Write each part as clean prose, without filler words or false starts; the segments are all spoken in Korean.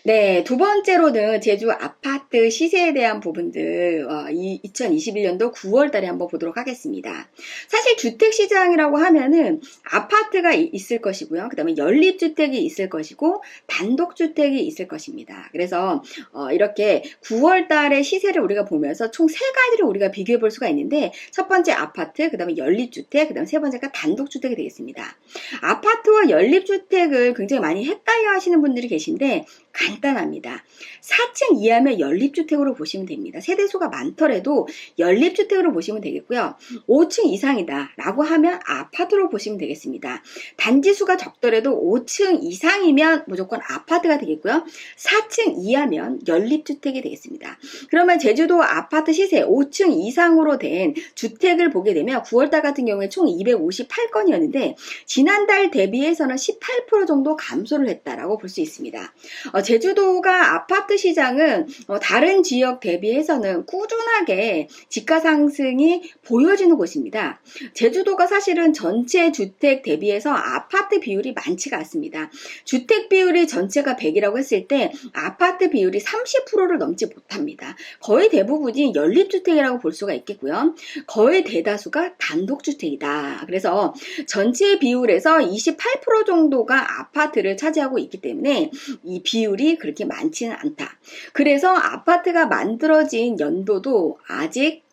네, 두 번째로는 제주 아파트 시세에 대한 부분들, 2021년도 9월 달에 한번 보도록 하겠습니다. 사실 주택시장이라고 하면은 아파트가 있을 것이고요. 그 다음에 연립주택이 있을 것이고, 단독주택이 있을 것입니다. 그래서, 이렇게 9월 달의 시세를 우리가 보면서 총 세 가지를 우리가 비교해 볼 수가 있는데, 첫 번째 아파트, 그 다음에 연립주택, 그 다음에 세 번째가 단독주택이 되겠습니다. 아파트와 연립주택을 굉장히 많이 헷갈려 하시는 분들이 계신데, 간단합니다. 4층 이하면 연립주택으로 보시면 됩니다. 세대수가 많더라도 연립주택으로 보시면 되겠고요. 5층 이상이다 라고 하면 아파트로 보시면 되겠습니다. 단지수가 적더라도 5층 이상이면 무조건 아파트가 되겠고요. 4층 이하면 연립주택이 되겠습니다. 그러면 제주도 아파트 시세 5층 이상으로 된 주택을 보게 되면 9월달 같은 경우에 총 258건이었는데 지난달 대비해서는 18% 정도 감소를 했다라고 볼 수 있습니다. 제주도가 아파트 시장은 다른 지역 대비해서는 꾸준하게 지가 상승이 보여지는 곳입니다. 제주도가 사실은 전체 주택 대비해서 아파트 비율이 많지가 않습니다. 주택 비율이 전체가 100이라고 했을 때 아파트 비율이 30%를 넘지 못합니다. 거의 대부분이 연립주택이라고 볼 수가 있겠고요. 거의 대다수가 단독주택이다. 그래서 전체 비율에서 28% 정도가 아파트를 차지하고 있기 때문에 이 비율이 그렇게 많지는 않다. 그래서 아파트가 만들어진 연도도 아직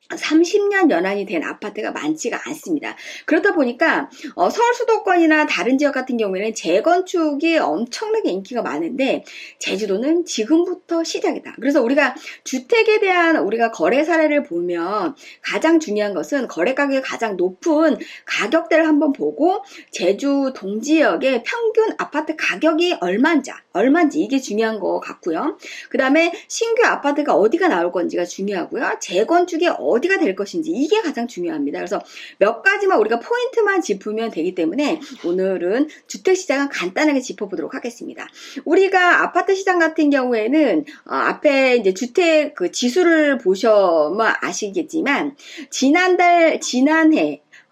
30년 연한이 된 아파트가 많지가 않습니다. 그렇다 보니까 서울 수도권이나 다른 지역 같은 경우에는 재건축이 엄청나게 인기가 많은데 제주도는 지금부터 시작이다. 그래서 우리가 주택에 대한 우리가 거래 사례를 보면 가장 중요한 것은 거래 가격이 가장 높은 가격대를 한번 보고 제주 동지역의 평균 아파트 가격이 얼마인지 이게 중요한 것 같고요. 그 다음에 신규 아파트가 어디가 나올 건지가 중요하고요. 재건축이 어디가 될 것인지 이게 가장 중요합니다. 그래서 몇 가지만 우리가 포인트만 짚으면 되기 때문에 오늘은 주택시장은 간단하게 짚어보도록 하겠습니다. 우리가 아파트 시장 같은 경우에는 앞에 이제 주택 그 지수를 보셔면 아시겠지만 지난해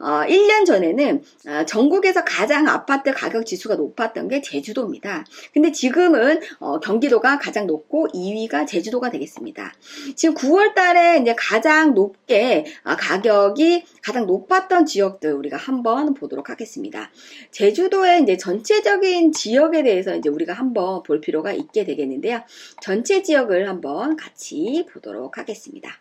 1년 전에는 전국에서 가장 아파트 가격 지수가 높았던 게 제주도입니다. 근데 지금은 경기도가 가장 높고 2위가 제주도가 되겠습니다. 지금 9월 달에 이제 가장 높게 가격이 가장 높았던 지역들 우리가 한번 보도록 하겠습니다. 제주도의 이제 전체적인 지역에 대해서 이제 우리가 한번 볼 필요가 있게 되겠는데요. 전체 지역을 한번 같이 보도록 하겠습니다.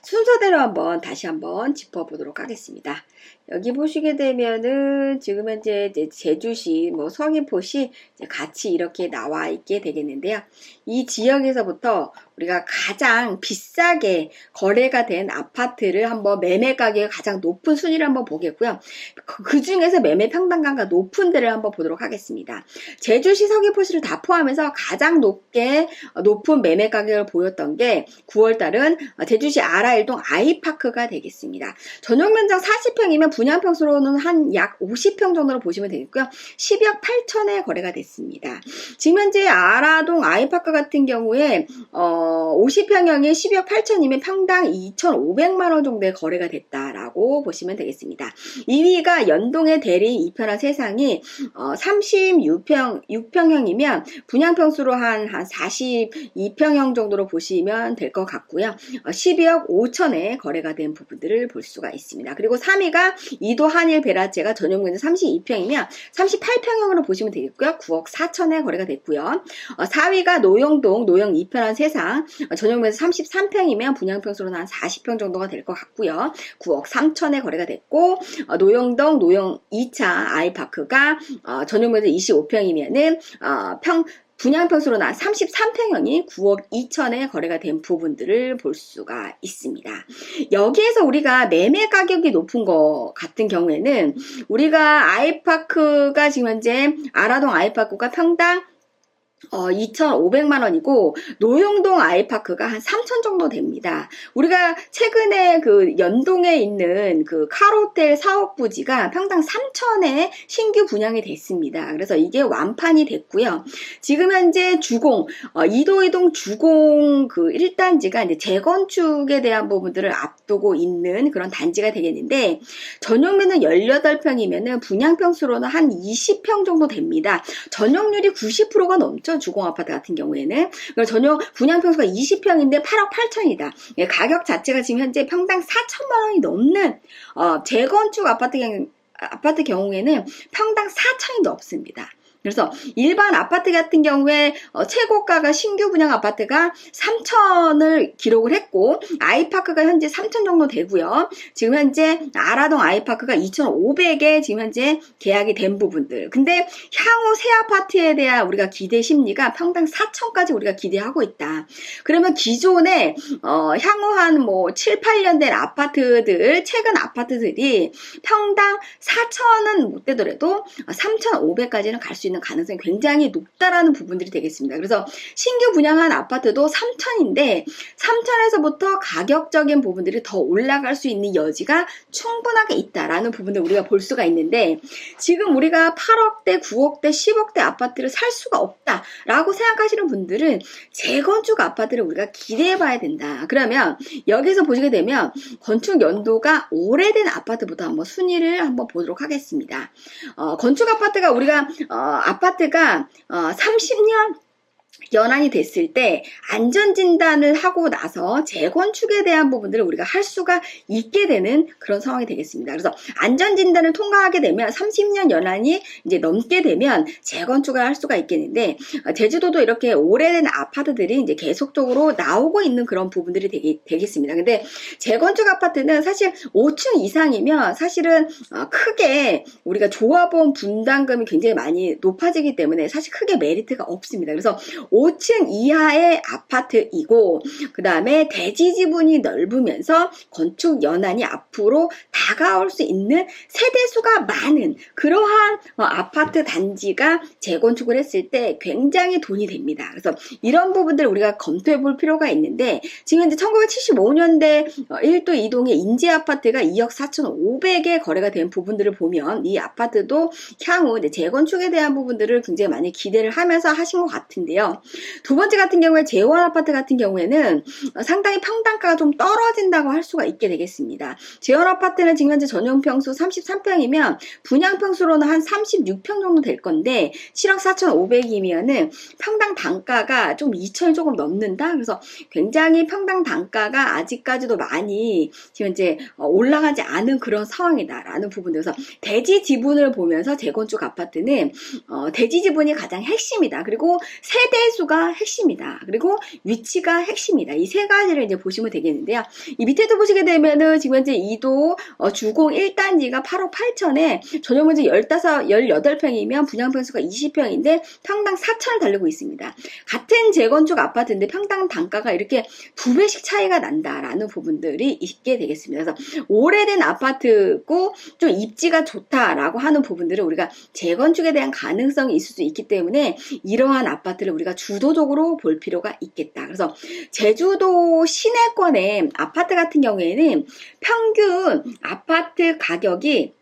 순서대로 다시 한번 짚어보도록 하겠습니다. 여기 보시게 되면은 지금 현재 제주시, 서귀포시 같이 이렇게 나와 있게 되겠는데요. 이 지역에서부터 우리가 가장 비싸게 거래가 된 아파트를 한번 매매 가격이 가장 높은 순위를 한번 보겠고요. 그 중에서 매매 평당가가 높은 데를 한번 보도록 하겠습니다. 제주시, 서귀포시를 다 포함해서 가장 높은 매매 가격을 보였던 게 9월달은 제주시 아라일동 아이파크가 되겠습니다. 전용 면적 40평이면 분양평수로는 한 약 50평 정도로 보시면 되겠고요. 10억 8천에 거래가 됐습니다. 지금 현재 아라동 아이파크 같은 경우에 50평형이 10억 8천이면 평당 2,500만원 정도의 거래가 됐다라고 보시면 되겠습니다. 2위가 연동의 대리 2편한 세상이 36평형이면 분양평수로 한 42평형 정도로 보시면 될 것 같고요. 12억 5천에 거래가 된 부분들을 볼 수가 있습니다. 그리고 3위가 이도 한일 베라체가 전용면적 32평이면 38평형으로 보시면 되겠고요. 9억 4천에 거래가 됐고요. 4위가 노영동 노영 2편한 세상 전용면적 33평이면 분양평수로는 한 40평 정도가 될 것 같고요. 9억 3천에 거래가 됐고 노영동 노영 2차 아이파크가 전용면적 25평이면은 분양평수로 난 33평형이 9억 2천에 거래가 된 부분들을 볼 수가 있습니다. 여기에서 우리가 매매 가격이 높은 것 같은 경우에는 우리가 아이파크가 지금 현재 아라동 아이파크가 평당 2,500만 원이고 노용동 아이파크가 한 3천 정도 됩니다. 우리가 최근에 그 연동에 있는 그 카로텔 사업 부지가 평당 3천에 신규 분양이 됐습니다. 그래서 이게 완판이 됐고요. 지금 현재 주공, 이도이동 주공 그 1단지가 이제 재건축에 대한 부분들을 앞두고 있는 그런 단지가 되겠는데, 전용면은 18평이면은 분양평수로는 한 20평 정도 됩니다. 전용률이 90%가 넘죠. 주공아파트 같은 경우에는. 전용 분양평수가 20평인데 8억 8천이다. 가격 자체가 지금 현재 평당 4천만 원이 넘는 재건축 아파트 경우에는 평당 4천이 넘습니다. 그래서 일반 아파트 같은 경우에 최고가가 신규 분양 아파트가 3천을 기록을 했고, 아이파크가 현재 3천 정도 되고요. 지금 현재 아라동 아이파크가 2,500에 지금 현재 계약이 된 부분들. 근데 향후 새 아파트에 대한 우리가 기대 심리가 평당 4천까지 우리가 기대하고 있다. 그러면 기존에 향후 한 뭐 7, 8년 된 아파트들, 최근 아파트들이 평당 4천은 못 되더라도 3,500까지는 갈 수 있는 가능성이 굉장히 높다라는 부분들이 되겠습니다. 그래서 신규 분양한 아파트도 3천인데 3천에서부터 가격적인 부분들이 더 올라갈 수 있는 여지가 충분하게 있다라는 부분들 우리가 볼 수가 있는데, 지금 우리가 8억대, 9억대, 10억대 아파트를 살 수가 없다라고 생각하시는 분들은 재건축 아파트를 우리가 기대해 봐야 된다. 그러면 여기서 보시게 되면 건축 연도가 오래된 아파트부터 한번 순위를 한번 보도록 하겠습니다. 건축 아파트가 우리가 아파트가 30년 연한이 됐을 때 안전진단을 하고 나서 재건축에 대한 부분들을 우리가 할 수가 있게 되는 그런 상황이 되겠습니다. 그래서 안전진단을 통과하게 되면 30년 연한이 이제 넘게 되면 재건축을 할 수가 있겠는데, 제주도도 이렇게 오래된 아파트들이 이제 계속적으로 나오고 있는 그런 부분들이 되겠습니다. 근데 재건축 아파트는 사실 5층 이상이면 사실은 크게 우리가 조합원 분담금이 굉장히 많이 높아지기 때문에 사실 크게 메리트가 없습니다. 그래서 5층 이하의 아파트이고, 그 다음에 대지 지분이 넓으면서 건축 연한이 앞으로 다가올 수 있는 세대수가 많은 그러한 아파트 단지가 재건축을 했을 때 굉장히 돈이 됩니다. 그래서 이런 부분들을 우리가 검토해 볼 필요가 있는데, 지금 현재 1975년대 1도 2동의 인재 아파트가 2억 4,500에 거래가 된 부분들을 보면 이 아파트도 향후 이제 재건축에 대한 부분들을 굉장히 많이 기대를 하면서 하신 것 같은데요. 두 번째 같은 경우에 재원 아파트 같은 경우에는 상당히 평당가가 좀 떨어진다고 할 수가 있게 되겠습니다. 재원 아파트는 지금 현재 전용평수 33평이면 분양평수로는 한 36평 정도 될 건데 7억 4,500이면은 평당 단가가 좀 2천이 조금 넘는다. 그래서 굉장히 평당 단가가 아직까지도 많이 지금 현재 올라가지 않은 그런 상황이다라는 부분에서 대지 지분을 보면서 재건축 아파트는 대지 지분이 가장 핵심이다. 그리고 세대수가 핵심이다. 그리고 위치가 핵심이다. 이 세 가지를 이제 보시면 되겠는데요. 이 밑에도 보시게 되면은 지금 현재 2도 주공 1단지가 8억 8천에 전용면적 18평이면 분양평수가 20평인데 평당 4천을 달리고 있습니다. 같은 재건축 아파트인데 평당 단가가 이렇게 2배씩 차이가 난다라는 부분들이 있게 되겠습니다. 그래서 오래된 아파트고 좀 입지가 좋다라고 하는 부분들을 우리가 재건축에 대한 가능성이 있을 수 있기 때문에 이러한 아파트를 우리가 주도적으로 볼 필요가 있겠다. 그래서 제주도 시내권의 아파트 같은 경우에는 평균 아파트 가격이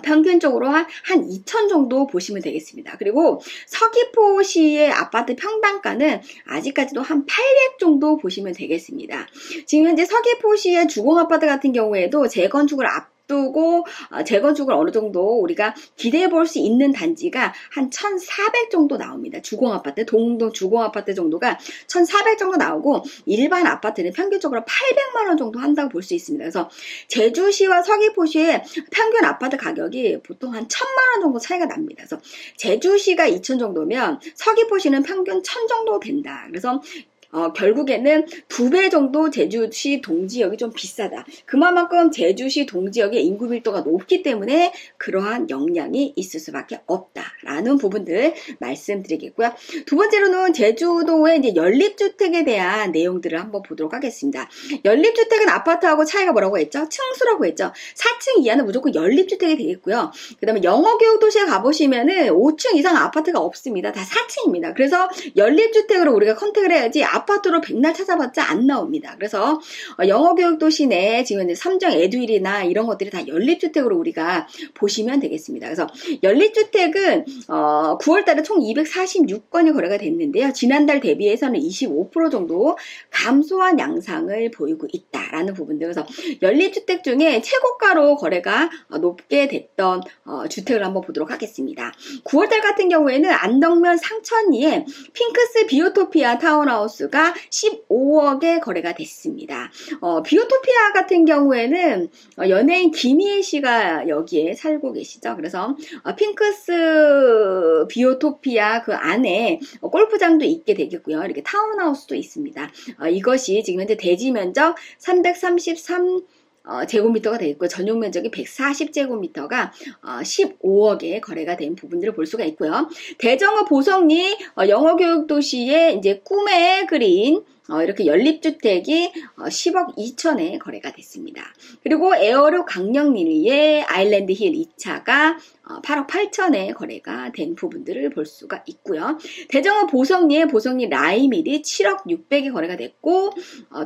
평균적으로 한 2천 정도 보시면 되겠습니다. 그리고 서귀포시의 아파트 평당가는 아직까지도 한 800 정도 보시면 되겠습니다. 지금 현재 서귀포시의 주공아파트 같은 경우에도 재건축을 앞두고 재건축을 어느 정도 우리가 기대해 볼 수 있는 단지가 한 1,400 정도 나옵니다. 주공아파트, 동동 주공아파트 정도가 1,400 정도 나오고 일반 아파트는 평균적으로 800만 원 정도 한다고 볼 수 있습니다. 그래서 제주시와 서귀포시의 평균 아파트 가격이 보통 한 1,000만 원 정도 차이가 납니다. 그래서 제주시가 2천 정도면 서귀포시는 평균 1,000 정도 된다. 그래서 결국에는 2배 정도 제주시 동지역이 좀 비싸다. 그만큼 제주시 동지역의 인구 밀도가 높기 때문에 그러한 영향이 있을 수밖에 없다라는 부분들 말씀드리겠고요. 두 번째로는 제주도의 이제 연립주택에 대한 내용들을 한번 보도록 하겠습니다. 연립주택은 아파트하고 차이가 뭐라고 했죠? 층수라고 했죠. 4층 이하는 무조건 연립주택이 되겠고요. 그 다음에 영어교육도시에 가보시면은 5층 이상 아파트가 없습니다. 다 4층입니다. 그래서 연립주택으로 우리가 컨택을 해야지 아파트로 백날 찾아봤자 안 나옵니다. 그래서 영어교육도시 내에 지금 이제 삼정 에듀윌이나 이런 것들이 다 연립주택으로 우리가 보시면 되겠습니다. 그래서 연립주택은 9월 달에 총 246건이 거래가 됐는데요. 지난달 대비해서는 25% 정도 감소한 양상을 보이고 있다라는 부분들. 그래서 연립주택 중에 최고가로 거래가 높게 됐던 주택을 한번 보도록 하겠습니다. 9월 달 같은 경우에는 안덕면 상천리에 핑크스 비오토피아 타운하우스가 15억에 거래가 됐습니다. 비오토피아 같은 경우에는 연예인 김희애 씨가 여기에 살고 계시죠. 그래서 핑크스 비오토피아 그 안에 골프장도 있게 되겠고요. 이렇게 타운하우스도 있습니다. 이것이 지금 현재 대지 면적 333 제곱미터가 되겠고 전용 면적이 140제곱미터가 15억에 거래가 된 부분들을 볼 수가 있고요. 대정읍 보성리 영어교육도시의 이제 꿈에 그린 이렇게 연립주택이 10억 2천에 거래가 됐습니다. 그리고 에어로 강령리의 아일랜드 힐 2차가 8억 8천에 거래가 된 부분들을 볼 수가 있고요. 대정읍 보성리의 보성리 라이밀이 7억 6백에 거래가 됐고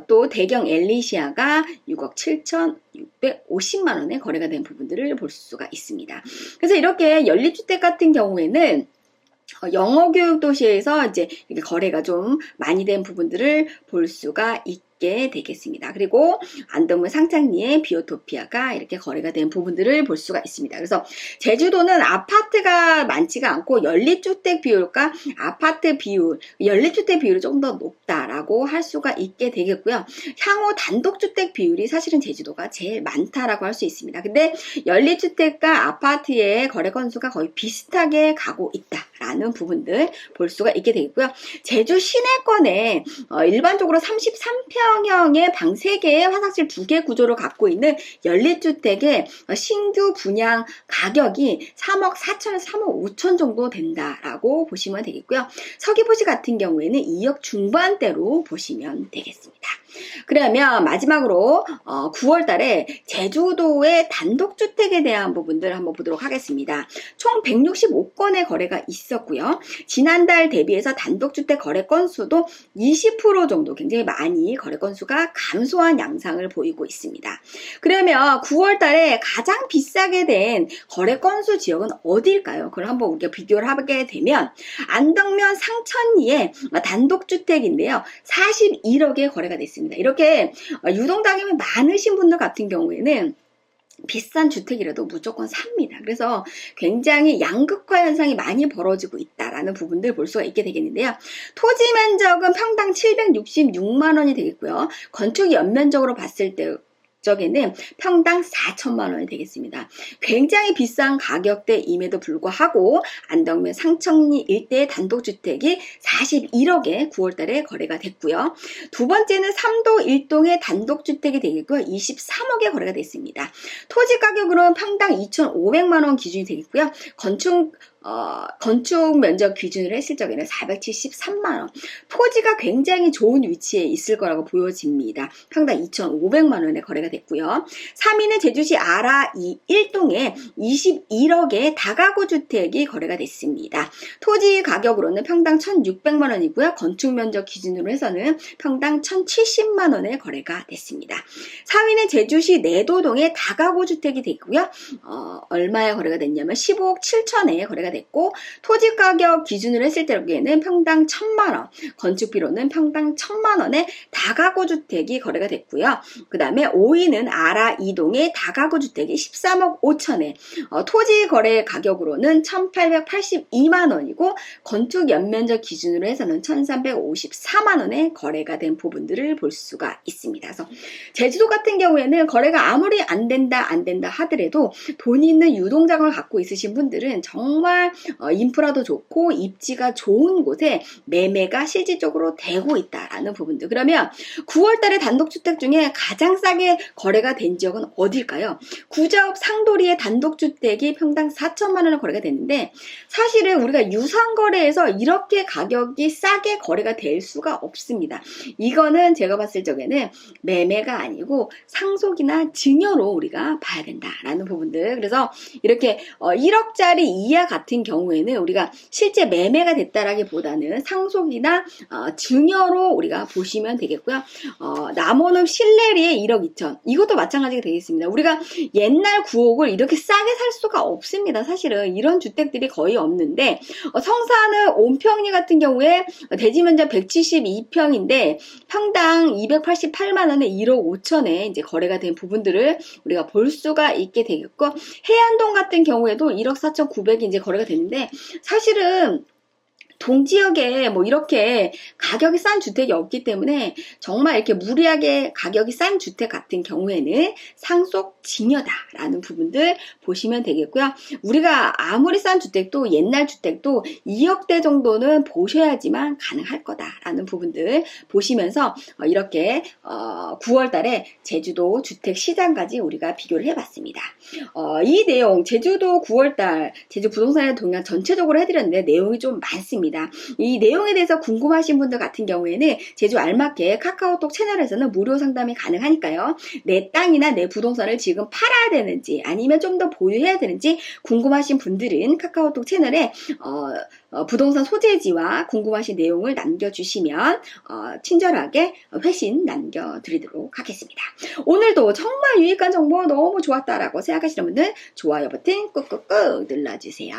또 대경 엘리시아가 6억 7천 650만 원에 거래가 된 부분들을 볼 수가 있습니다. 그래서 이렇게 연립주택 같은 경우에는 영어교육도시에서 이제 이렇게 거래가 좀 많이 된 부분들을 볼 수가 있게 되겠습니다. 그리고 안덕면 상창리의 비오토피아가 이렇게 거래가 된 부분들을 볼 수가 있습니다. 그래서 제주도는 아파트가 많지가 않고 연립주택 비율과 아파트 비율, 연립주택 비율이 조금 더 높다라고 할 수가 있게 되겠고요. 향후 단독주택 비율이 사실은 제주도가 제일 많다라고 할 수 있습니다. 근데 연립주택과 아파트의 거래 건수가 거의 비슷하게 가고 있다라는 부분들 볼 수가 있게 되겠고요. 제주 시내권에 일반적으로 33평형의 방 3개에 화장실 2개 구조를 갖고 있는 연립주택의 신규 분양 가격이 3억 4천, 3억 5천 정도 된다라고 보시면 되겠고요. 서귀포시 같은 경우에는 2억 중반대로 보시면 되겠습니다. 그러면 마지막으로 9월 달에 제주도의 단독주택에 대한 부분들 한번 보도록 하겠습니다. 총 165건의 거래가 있었고요. 지난달 대비해서 단독주택 거래 건수도 20% 정도 굉장히 많이 거래 건수가 감소한 양상을 보이고 있습니다. 그러면 9월 달에 가장 비싸게 된 거래 건수 지역은 어디일까요? 그걸 한번 우리가 비교를 하게 되면 안덕면 상천리의 단독주택인데요. 41억에 거래가 됐습니다. 이렇게 유동당임이 많으신 분들 같은 경우에는 비싼 주택이라도 무조건 삽니다. 그래서 굉장히 양극화 현상이 많이 벌어지고 있다라는 부분들 볼 수가 있게 되겠는데요. 토지 면적은 평당 766만 원이 되겠고요. 건축 연면적으로 봤을 때 적에는 평당 4천만 원이 되겠습니다. 굉장히 비싼 가격대임에도 불구하고 안덕면 상천리 일대의 단독주택이 41억에 9월달에 거래가 됐고요. 두 번째는 삼도 일동의 단독주택이 되겠고요. 23억에 거래가 됐습니다. 토지 가격으로는 평당 2,500만 원 기준이 되겠고요. 건축 면적 기준으로 했을 적에는 473만 원. 토지가 굉장히 좋은 위치에 있을 거라고 보여집니다. 평당 2,500만 원에 거래가 됐고요. 3위는 제주시 아라 1동에 21억의 다가구 주택이 거래가 됐습니다. 토지 가격으로는 평당 1,600만 원이고요. 건축 면적 기준으로 해서는 평당 1,070만 원에 거래가 됐습니다. 4위는 제주시 내도동의 다가구 주택이 됐고요. 얼마에 거래가 됐냐면 15억 7천에 거래가 됐고 토지 가격 기준으로 했을 때에는 평당 1,000만 원, 건축비로는 평당 1,000만 원의 다가구 주택이 거래가 됐고요. 그 다음에 5위는 아라 2동의 다가구 주택이 13억 5천에 토지 거래 가격으로는 1,882만 원이고 건축 연면적 기준으로 해서는 1,354만 원에 거래가 된 부분들을 볼 수가 있습니다. 그래서 제주도 같은 경우에는 거래가 아무리 안 된다 하더라도 돈 있는 유동장을 갖고 있으신 분들은 정말 정말 인프라도 좋고 입지가 좋은 곳에 매매가 실질적으로 되고 있다라는 부분들. 그러면 9월 달에 단독주택 중에 가장 싸게 거래가 된 지역은 어딜까요? 구자읍 상도리의 단독주택이 평당 4천만 원에 거래가 됐는데 사실은 우리가 유상거래에서 이렇게 가격이 싸게 거래가 될 수가 없습니다. 이거는 제가 봤을 적에는 매매가 아니고 상속이나 증여로 우리가 봐야 된다라는 부분들. 그래서 이렇게 1억짜리 이하 같은 경우에는 우리가 실제 매매가 됐다라기보다는 상속이나 증여로 우리가 보시면 되겠고요. 남원읍 신내리의 1억 2천 이것도 마찬가지가 되겠습니다. 우리가 옛날 9억을 이렇게 싸게 살 수가 없습니다. 사실은 이런 주택들이 거의 없는데 성산읍 온평리 같은 경우에 대지 면적 172평인데 평당 288만 원에 1억 5천에 이제 거래가 된 부분들을 우리가 볼 수가 있게 되겠고 해안동 같은 경우에도 1억 4,900이 이제 거래가 되는데 사실은 동지역에 뭐 이렇게 가격이 싼 주택이 없기 때문에 정말 이렇게 무리하게 가격이 싼 주택 같은 경우에는 상속 증여다라는 부분들 보시면 되겠고요. 우리가 아무리 싼 주택도 옛날 주택도 2억대 정도는 보셔야지만 가능할 거다라는 부분들 보시면서 이렇게 9월 달에 제주도 주택 시장까지 우리가 비교를 해봤습니다. 이 내용 제주도 9월 달 제주 부동산의 동향 전체적으로 해드렸는데 내용이 좀 많습니다. 이 내용에 대해서 궁금하신 분들 같은 경우에는 제주 알마켓 카카오톡 채널에서는 무료 상담이 가능하니까요. 내 땅이나 내 부동산을 지금 팔아야 되는지 아니면 좀 더 보유해야 되는지 궁금하신 분들은 카카오톡 채널에 부동산 소재지와 궁금하신 내용을 남겨주시면 친절하게 회신 남겨드리도록 하겠습니다. 오늘도 정말 유익한 정보 너무 좋았다라고 생각하시는 분들 좋아요 버튼 꾹꾹꾹 눌러주세요.